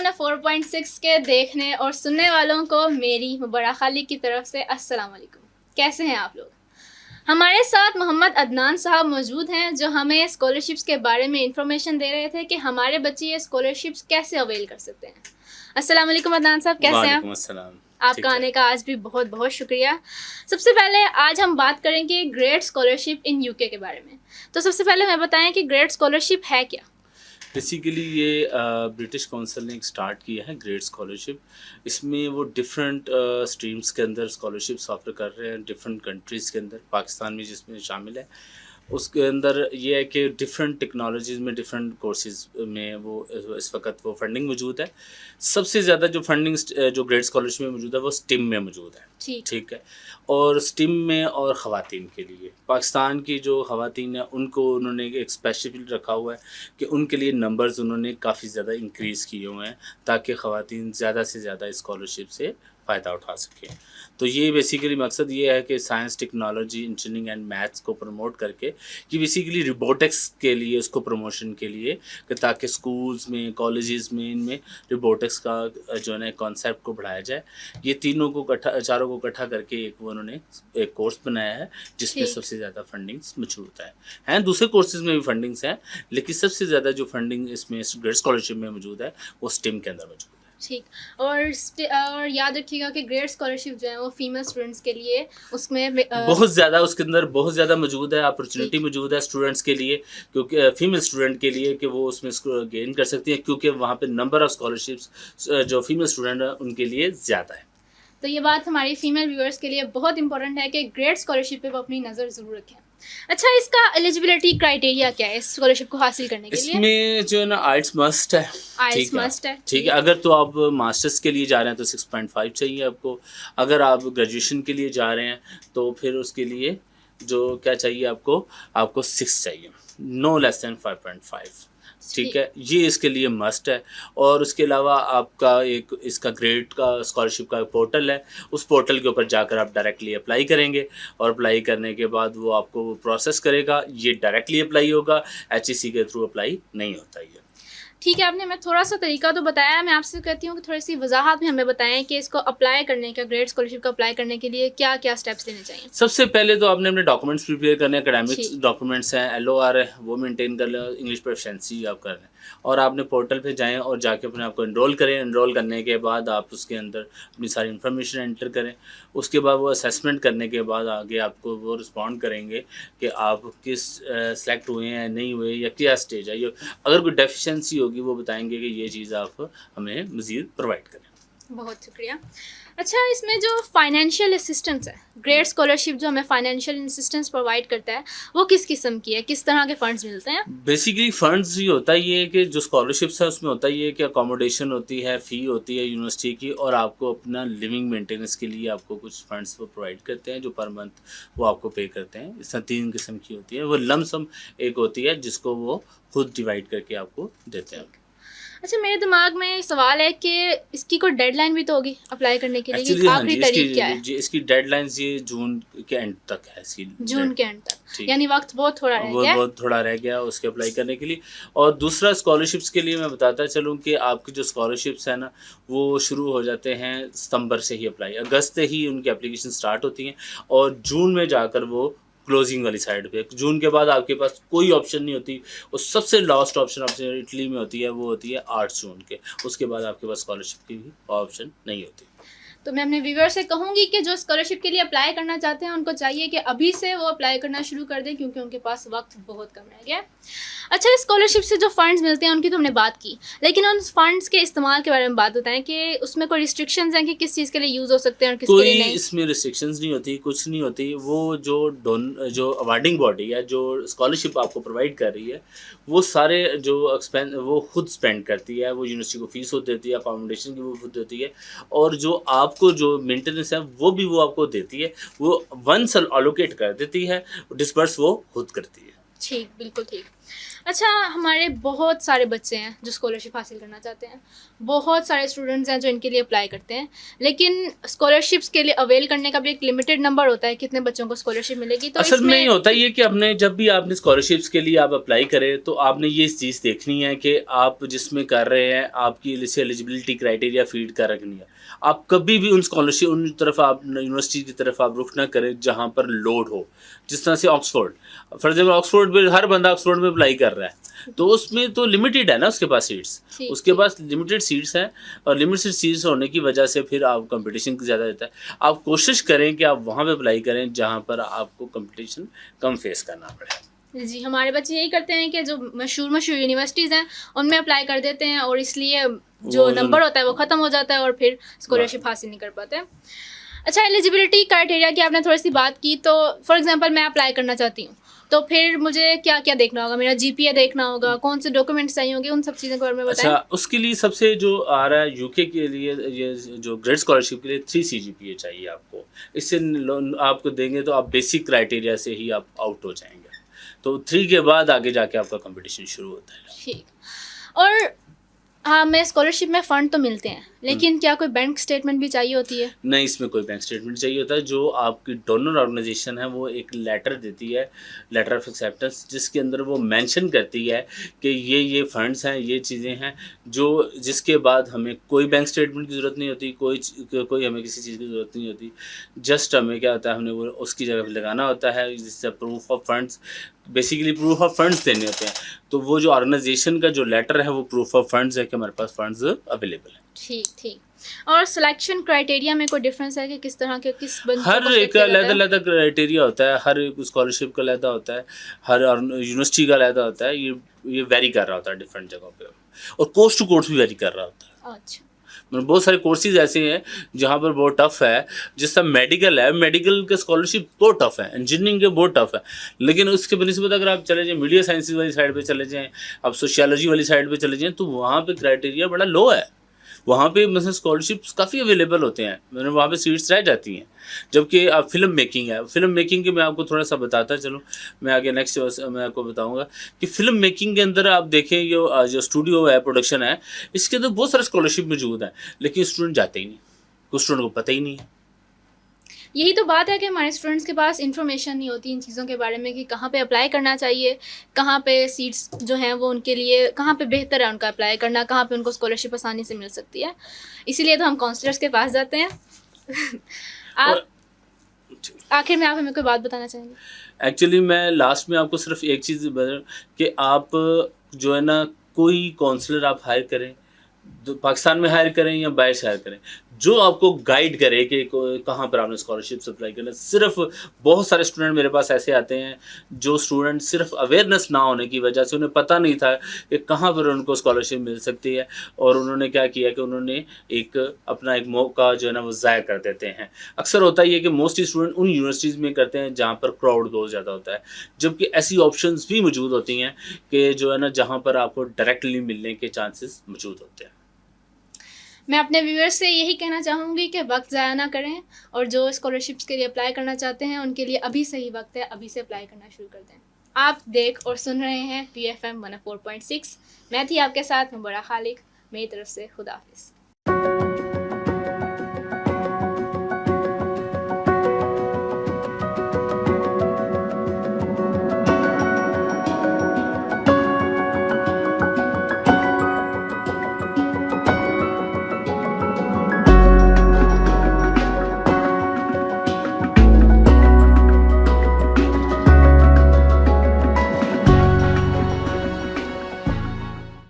104.6 के देखने और सुनने वालों को मेरी मुबर्रा खाली की तरफ से अस्सलाम वालेकुम। कैसे हैं आप लोग? हमारे साथ मोहम्मद अदनान साहब मौजूद हैं जो हमें स्कॉलरशिप्स के बारे में इंफॉर्मेशन दे रहे थे कि हमारे बच्चे ये स्कॉलरशिप्स कैसे अवेल कर सकते हैं। अस्सलाम वालेकुम अदनान साहब, कैसे हैं आप? वालेकुम अस्सलाम। आपका आने का आज भी बहुत बहुत शुक्रिया। सबसे पहले आज हम बात करेंगे ग्रेड स्कॉलरशिप इन यूके के बारे में। तो सबसे पहले हमें बताएं कि ग्रेड स्कॉलरशिप है क्या? बेसिकली ये ब्रिटिश काउंसिल ने एक स्टार्ट किया है ग्रेड स्कॉलरशिप। इसमें वो डिफरेंट स्ट्रीम्स के अंदर स्कॉलरशिप्स ऑफर कर रहे हैं, डिफरेंट कंट्रीज़ के अंदर, पाकिस्तान भी जिसमें शामिल है। उसके अंदर ये है कि डिफरेंट टेक्नोलॉजीज़ में, डिफरेंट कोर्सेज़ में वो इस वक्त वो फंडिंग मौजूद है। सबसे ज़्यादा जो फंडिंग जो ग्रेड स्कॉलरशिप में मौजूद है वो स्टिम में मौजूद है। ठीक है। और स्टिम में और ख़वातीन के लिए, पाकिस्तान की जो ख़वातीन है उनको उन्होंने एक स्पेसिफिक रखा हुआ है कि उनके लिए नंबर्स उन्होंने काफ़ी ज़्यादा इंक्रीज़ किए हुए हैं ताकि ख़वातीन ज़्यादा से ज़्यादा स्कॉलरशिप से फ़ायदा उठा सकें। तो ये बेसिकली मकसद ये है कि science, technology, engineering and maths को प्रमोट करके, कि बेसिकली रोबोटिक्स के लिए, उसको प्रमोशन के लिए, कि ताकि स्कूल्स में, कॉलेजेस में, इनमें रोबोटिक्स का जो है ना कॉन्सेप्ट को बढ़ाया जाए। ये तीनों को चारों को इकट्ठा करके एक वो उन्होंने एक कोर्स बनाया है जिसमें सबसे ज़्यादा फंडिंग्स मौजूद हैं। दूसरे कोर्सेज में भी फंडिंग्स हैं, लेकिन सबसे ज़्यादा जो फंडिंग इसमें ग्रेड स्कॉलरशिप में मौजूद है वो स्टिम के अंदर मौजूद है। ठीक। और याद रखिएगा कि ग्रेड स्कॉलरशिप जो है वो फीमेल स्टूडेंट्स के लिए उसमें बहुत ज़्यादा, उसके अंदर बहुत ज़्यादा मौजूद है, अपॉर्चुनिटी मौजूद है स्टूडेंट्स के लिए, क्योंकि फीमेल स्टूडेंट के लिए कि वो उसमें गेन कर सकती हैं, क्योंकि वहाँ पे नंबर ऑफ़ स्कॉलरशिप्स जो फीमेल स्टूडेंट है उनके लिए ज़्यादा है। तो ये बात हमारी फीमेल व्यूअर्स के लिए बहुत इंपॉर्टेंट है कि ग्रेड स्कॉलरशिप पे वो अपनी नज़र ज़रूर रखें। अच्छा, इसका एलिजिबिलिटी क्राइटेरिया क्या है इस स्कॉलरशिप को हासिल करने के लिए? इसमें जो है ना आइल्स मस्ट है। आइल्स मस्ट है। ठीक है। अगर तो आप मास्टर्स के लिए जा रहे हैं तो 6.5 चाहिए आपको। अगर आप ग्रेजुएशन के लिए जा रहे हैं तो फिर उसके लिए जो क्या चाहिए आपको 6 चाहिए, नो लेस देन 5.5। ठीक है, ये इसके लिए मस्ट है। और उसके अलावा आपका एक इसका ग्रेड का स्कॉलरशिप का पोर्टल है, उस पोर्टल के ऊपर जाकर आप डायरेक्टली अप्लाई करेंगे और अप्लाई करने के बाद वो आपको प्रोसेस करेगा। ये डायरेक्टली अप्लाई होगा, HEC के थ्रू अप्लाई नहीं होता ये। ठीक है, आपने हमें थोड़ा सा तरीका तो बताया। मैं आपसे कहती हूँ कि थोड़ी सी वजाहत भी हमें बताएं कि इसको अप्लाई करने का, ग्रेड स्कॉलरशिप को अप्लाई करने के लिए क्या क्या स्टेप्स लेने चाहिए। सबसे पहले तो आपने अपने डॉक्यूमेंट्स प्रिपेयर करने हैं। एकेडमिक्स डॉक्यूमेंट्स हैं, LOR है वो मेंटेन कर लें, इंग्लिश प्रोफिशिएंसी आप कर लें, और आपने पोर्टल पे जाएं और जाके अपने आपको एनरोल करें। एनरोल करने के बाद आप उसके अंदर अपनी सारी इन्फॉर्मेशन एंटर करें। उसके बाद वो असेसमेंट करने के बाद आगे आपको वो रिस्पॉन्ड करेंगे कि आप किस सेलेक्ट हुए हैं, नहीं हुए, या क्या स्टेज है। ये अगर कोई डेफिशिएंसी होगी वो बताएंगे कि ये चीज़ आप हमें मज़ीद प्रोवाइड करें। बहुत शुक्रिया। अच्छा, इसमें जो फाइनेंशियल असिस्टेंस है, ग्रेड स्कॉलरशिप जो हमें फाइनेंशियल असिस्टेंस प्रोवाइड करता है वो किस किस्म की है, किस तरह के फंड्स मिलते हैं? बेसिकली फंड्स ये होता ही है कि जो स्कॉलरशिप्स है उसमें होता ही है कि अकोमोडेशन होती है, फ़ी होती है यूनिवर्सिटी की, और आपको अपना लिविंग मेंटेनेंस के लिए आपको कुछ फंड्स वो प्रोवाइड करते हैं जो पर मंथ वो आपको पे करते हैं। इस तरह 3 किस्म की होती है। वो लमसम एक होती है जिसको वो खुद डिवाइड करके आपको देते हैं। अच्छा, मेरे दिमाग में सवाल है कि इसकी कोई डेडलाइन भी तो होगी अप्लाई करने के लिए, एक्चुअली हाँ आखिरी तारीख क्या है? इसकी डेडलाइंस ये जून के एंड तक है। जून के एंड तक, यानी वक्त बहुत थोड़ा रह गया। बहुत थोड़ा रह गया उसके अप्लाई करने के लिए। और दूसरा, स्कॉलरशिप्स के लिए मैं बताता चलूँ कि आपकी जो स्कॉलरशिप्स है ना वो शुरू हो जाते हैं सितंबर से ही अप्लाई, अगस्त से ही उनकी एप्लीकेशन स्टार्ट होती हैं, और जून में जाकर वो क्लोजिंग वाली साइड पे। जून के बाद आपके पास कोई ऑप्शन नहीं होती, और सबसे लास्ट ऑप्शन आपसे इटली में होती है, वो होती है 8 जून के। उसके बाद आपके पास स्कॉलरशिप की भी ऑप्शन नहीं होती। तो मैं अपने व्यूअर से कहूँगी कि जो स्कॉलरशिप के लिए अप्लाई करना चाहते हैं उनको चाहिए कि अभी से वो अप्लाई करना शुरू कर दें, क्योंकि उनके पास वक्त बहुत कम रह गया है। अच्छा, स्कॉलरशिप से जो फंड्स मिलते हैं उनकी तो हमने बात की, लेकिन उन फंड्स के इस्तेमाल के बारे में बात बताएं कि उसमें कोई रिस्ट्रिक्शंस हैं कि किस चीज़ के लिए यूज़ हो सकते हैं और किसके लिए नहीं? इसमें रिस्ट्रिक्शंस नहीं होती, कुछ नहीं होती। वो जो अवार्डिंग बॉडी है जो स्कॉलरशिप आपको प्रोवाइड कर रही है, वो सारे जो एक्सपेंस वो खुद स्पेंड करती है। वो यूनिवर्सिटी को फीस खुद देती है, अकोमोडेशन की वो खुद देती है, और जो आपको जो मेंटेनेंस है वो भी वो आपको देती है। वो वंस अलोकेट कर देती है, डिस्पर्स वो खुद करती है। ठीक, बिल्कुल ठीक। अच्छा, हमारे बहुत सारे बच्चे हैं जो स्कॉलरशिप हासिल करना चाहते हैं, बहुत सारे स्टूडेंट्स हैं जो इनके लिए अप्लाई करते हैं, लेकिन स्कॉलरशिप्स के लिए अवेल करने का भी एक लिमिटेड नंबर होता है, कितने बच्चों को स्कॉलरशिप मिलेगी, तो असल में ये इसमें होता है ये कि आपने जब भी आपने स्कॉलरशिप्स के लिए आप अप्लाई करें तो आपने ये चीज़ देखनी है कि आप जिसमें कर रहे हैं आपकी जैसे एलिजिबिलिटी क्राइटेरिया फीड कर रखनी है। आप कभी भी उन स्कॉलरशिप उन तरफ आप यूनिवर्सिटी की तरफ आप रुख ना करें जहाँ पर लोड हो। जिस तरह से ऑक्सफोर्ड, फॉर एग्जाम्पल ऑक्सफोर्ड में हर बंदा ऑक्सफोर्ड में अप्लाई कर रहा है, तो उसमें तो लिमिटेड है ना उसके पास सीट्स, ठीक, उसके ठीक। पास लिमिटेड सीट्स हैं और लिमिटेड सीट्स होने की वजह से फिर आप कंपटीशन ज़्यादा रहता है। आप कोशिश करें कि आप वहाँ पे अप्लाई करें जहाँ पर आपको कंपटीशन कम फेस करना पड़े। जी, हमारे बच्चे यही करते हैं कि जो मशहूर यूनिवर्सिटीज़ हैं, उनमें अप्लाई कर देते हैं और इसलिए जो वो नंबर होता है वो ख़त्म हो जाता है और फिर स्कॉलरशिप हासिल नहीं कर पाते। अच्छा, एलिजिबिलिटी क्राइटेरिया की आपने थोड़ी सी बात की, तो फॉर एग्जांपल मैं अप्लाई करना चाहती हूँ, तो फिर मुझे क्या क्या देखना होगा? मेरा जीपीए देखना होगा, कौन से डॉक्यूमेंट्स चाहिए होंगे, उन सब चीज़ों के बारे में बताएं। अच्छा, उसके लिए सबसे जो आ रहा है यूके के लिए ये जो ग्रेड स्कॉलरशिप के लिए 3 सीजीपीए चाहिए आपको। इससे लोन आपको देंगे तो आप बेसिक क्राइटेरिया से ही आप आउट हो जाएंगे। तो 3 के बाद आगे जाके आपका कंपटीशन शुरू होता है। ठीक। और हाँ, मैं स्कॉलरशिप में फ़ंड तो मिलते हैं, लेकिन क्या कोई बैंक स्टेटमेंट भी चाहिए होती है? नहीं, इसमें कोई बैंक स्टेटमेंट चाहिए होता है। जो आपकी डोनर ऑर्गेनाइजेशन है वो एक लेटर देती है, लेटर ऑफ एक्सेप्टेंस, जिसके अंदर वो मेंशन करती है कि ये फंड्स हैं, ये चीज़ें हैं, जो जिसके बाद हमें कोई बैंक स्टेटमेंट की ज़रूरत नहीं होती, कोई हमें किसी चीज़ की ज़रूरत नहीं होती। जस्ट हमें क्या होता है, हमने वो उसकी जगह पे लगाना होता है, जिससे proof of funds, basically proof of funds देने होते हैं। तो वो जो ऑर्गेनाइजेशन का जो लेटर है वो प्रूफ ऑफ फंड्स है कि हमारे पास फंड्स अवेलेबल हैं। ठीक, ठीक। और सिलेक्शन क्राइटेरिया में कोई डिफरेंस है कि किस तरह के किस बच्चों हर को एक सिलेक्ट का किया जाता है? अलग-अलग क्राइटेरिया होता है, हर एक स्कॉलरशिप का अलग होता है, हर और यूनिवर्सिटी का अलग होता है, ये वेरी कर रहा होता है डिफरेंट जगहों पे, और कोर्स टू कोर्स भी वेरी कर रहा होता है। अच्छा। मतलब बहुत सारे कोर्सेज ऐसे हैं जहाँ पर बहुत टफ है, जिस तरह मेडिकल है, मेडिकल के स्कॉलरशिप बहुत टफ है, इंजीनियरिंग के बहुत टफ है, लेकिन उसके बनिस्बत अगर आप चले जाएँ मीडिया साइंसेज वाली साइड पे चले जाएँ, आप सोशियोलॉजी वाली साइड पे चले जाएँ, तो वहाँ पे क्राइटेरिया बड़ा लो है। वहाँ पे मतलब स्कॉलरशिप्स काफ़ी अवेलेबल होते हैं, मतलब वहाँ पे सीट्स रह जाती हैं। जबकि आप फिल्म मेकिंग है, फिल्म मेकिंग के मैं आपको थोड़ा सा बताता चलूँ, मैं आगे नेक्स्ट मैं आपको बताऊँगा कि फिल्म मेकिंग के अंदर आप देखें जो स्टूडियो है, प्रोडक्शन है, इसके अंदर बहुत सारे स्कॉलरशिप मौजूद हैं, लेकिन स्टूडेंट जाते ही नहीं, कुछ स्टूडेंट को पता ही नहीं है। यही तो बात है कि हमारे स्टूडेंट्स के पास इन्फॉर्मेशन नहीं होती इन चीज़ों के बारे में कि कहाँ पे अप्लाई करना चाहिए, कहाँ पे सीट्स जो हैं वो उनके लिए कहाँ पे बेहतर है उनका अप्लाई करना, कहाँ पे उनको स्कॉलरशिप आसानी से मिल सकती है। इसीलिए तो हम काउंसलर्स के पास जाते हैं। आप और आखिर में आप हमें कोई बात बताना चाहेंगे? एक्चुअली मैं लास्ट में आपको सिर्फ एक चीज़ बता कि आप जो है ना, कोई काउंसलर आप हायर करें, पाकिस्तान में हायर करें या बाहर से हायर करें, जो आपको गाइड करे कि कहाँ पर आपने स्कॉलरशिप अप्लाई करना है। सिर्फ बहुत सारे स्टूडेंट मेरे पास ऐसे आते हैं जो स्टूडेंट सिर्फ अवेयरनेस ना होने की वजह से उन्हें पता नहीं था कि कहाँ पर उनको स्कॉलरशिप मिल सकती है, और उन्होंने क्या किया कि उन्होंने अपना एक मौका जो है ना वो ज़ाया कर देते हैं। अक्सर होता ही है कि मोस्टली स्टूडेंट उन यूनिवर्सिटीज़ में करते हैं जहाँ पर क्राउड बहुत ज़्यादा होता है, जबकि ऐसी ऑप्शंस भी मौजूद होती हैं कि जो है ना जहाँ पर आपको डायरेक्टली मिलने के चांसेस मौजूद होते हैं। मैं अपने व्यूअर्स से यही कहना चाहूँगी कि वक्त ज़ाया ना करें, और जो स्कॉलरशिप्स के लिए अप्लाई करना चाहते हैं उनके लिए अभी सही वक्त है, अभी से अप्लाई करना शुरू कर दें। आप देख और सुन रहे हैं PFM 104.6। मैं थी आपके साथ मुबरा खालिक। मेरी तरफ से खुदा हाफिज़।